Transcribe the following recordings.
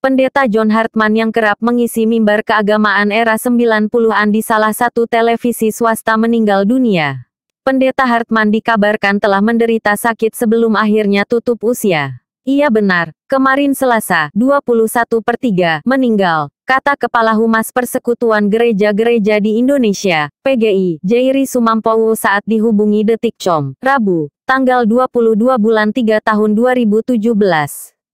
Pendeta John Hartman yang kerap mengisi mimbar keagamaan era 90-an di salah satu televisi swasta meninggal dunia. Pendeta Hartman dikabarkan telah menderita sakit sebelum akhirnya tutup usia. Iya benar, kemarin Selasa, 21/3, meninggal, kata Kepala Humas Persekutuan Gereja-Gereja di Indonesia, PGI, Jairi Sumampowo saat dihubungi Detikcom, Rabu, tanggal 22 bulan 3 tahun 2017.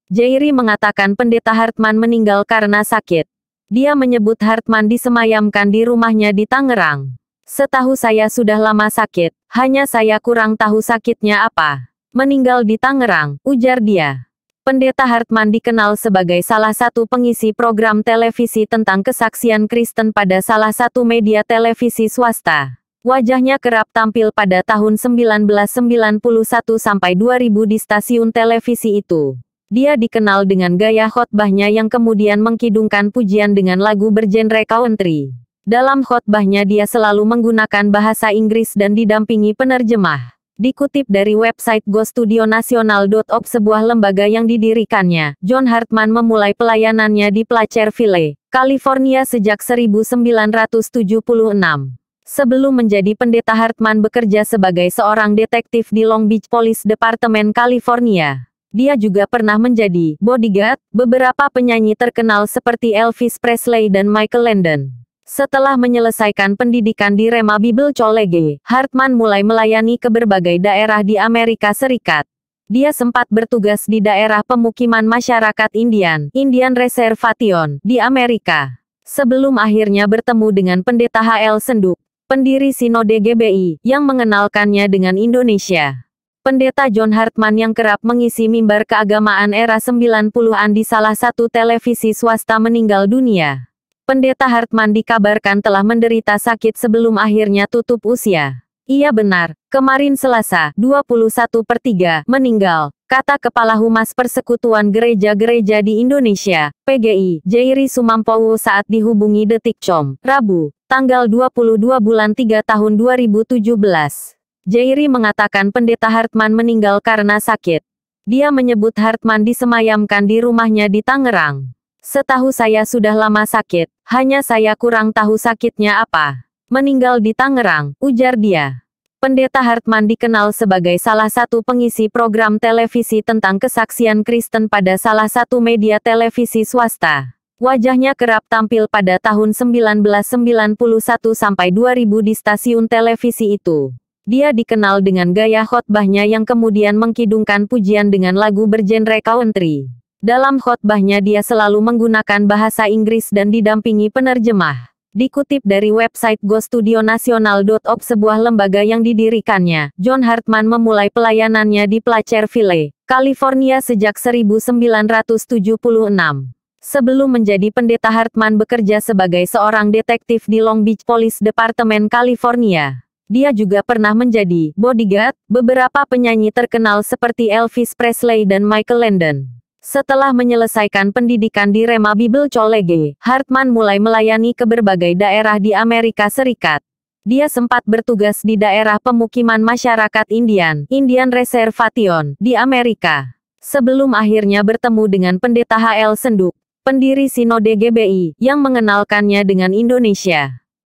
Jairi mengatakan Pendeta Hartman meninggal karena sakit. Dia menyebut Hartman disemayamkan di rumahnya di Tangerang. Setahu saya sudah lama sakit, hanya saya kurang tahu sakitnya apa. Meninggal di Tangerang, ujar dia. Pendeta Hartman dikenal sebagai salah satu pengisi program televisi tentang kesaksian Kristen pada salah satu media televisi swasta. Wajahnya kerap tampil pada tahun 1991 sampai 2000 di stasiun televisi itu. Dia dikenal dengan gaya khotbahnya yang kemudian mengkidungkan pujian dengan lagu bergenre country. Dalam khotbahnya dia selalu menggunakan bahasa Inggris dan didampingi penerjemah. Dikutip dari website gostudionasional.org, sebuah lembaga yang didirikannya, John Hartman memulai pelayanannya di Placerville, California sejak 1976. Sebelum menjadi pendeta, Hartman bekerja sebagai seorang detektif di Long Beach Police Department, California. Dia juga pernah menjadi bodyguard beberapa penyanyi terkenal seperti Elvis Presley dan Michael Landon. Setelah menyelesaikan pendidikan di Rhema Bible College, Hartman mulai melayani ke berbagai daerah di Amerika Serikat. Dia sempat bertugas di daerah pemukiman masyarakat Indian Reservation, di Amerika. Sebelum akhirnya bertemu dengan Pendeta H.L. Senduk, pendiri Sinode GBI, yang mengenalkannya dengan Indonesia. Pendeta John Hartman yang kerap mengisi mimbar keagamaan era 90-an di salah satu televisi swasta meninggal dunia. Pendeta Hartman dikabarkan telah menderita sakit sebelum akhirnya tutup usia. Iya benar, kemarin Selasa, 21/3, meninggal, kata Kepala Humas Persekutuan Gereja-Gereja di Indonesia, PGI, Jairi Sumampowo saat dihubungi Detikcom, Rabu, tanggal 22 bulan 3 tahun 2017. Jairi mengatakan Pendeta Hartman meninggal karena sakit. Dia menyebut Hartman disemayamkan di rumahnya di Tangerang. Setahu saya sudah lama sakit, hanya saya kurang tahu sakitnya apa. Meninggal di Tangerang, ujar dia. Pendeta Hartman dikenal sebagai salah satu pengisi program televisi tentang kesaksian Kristen pada salah satu media televisi swasta. Wajahnya kerap tampil pada tahun 1991 sampai 2000 di stasiun televisi itu. Dia dikenal dengan gaya khotbahnya yang kemudian mengkidungkan pujian dengan lagu bergenre country. Dalam khotbahnya dia selalu menggunakan bahasa Inggris dan didampingi penerjemah. Dikutip dari website gostudionasional.org, sebuah lembaga yang didirikannya, John Hartman memulai pelayanannya di Placerville, California sejak 1976. Sebelum menjadi pendeta, Hartman bekerja sebagai seorang detektif di Long Beach Police Department, California. Dia juga pernah menjadi bodyguard beberapa penyanyi terkenal seperti Elvis Presley dan Michael Landon. Setelah menyelesaikan pendidikan di Rhema Bible College, Hartman mulai melayani ke berbagai daerah di Amerika Serikat. Dia sempat bertugas di daerah pemukiman masyarakat Indian Reservation, di Amerika. Sebelum akhirnya bertemu dengan Pendeta H.L. Senduk, pendiri Sinode GBI, yang mengenalkannya dengan Indonesia.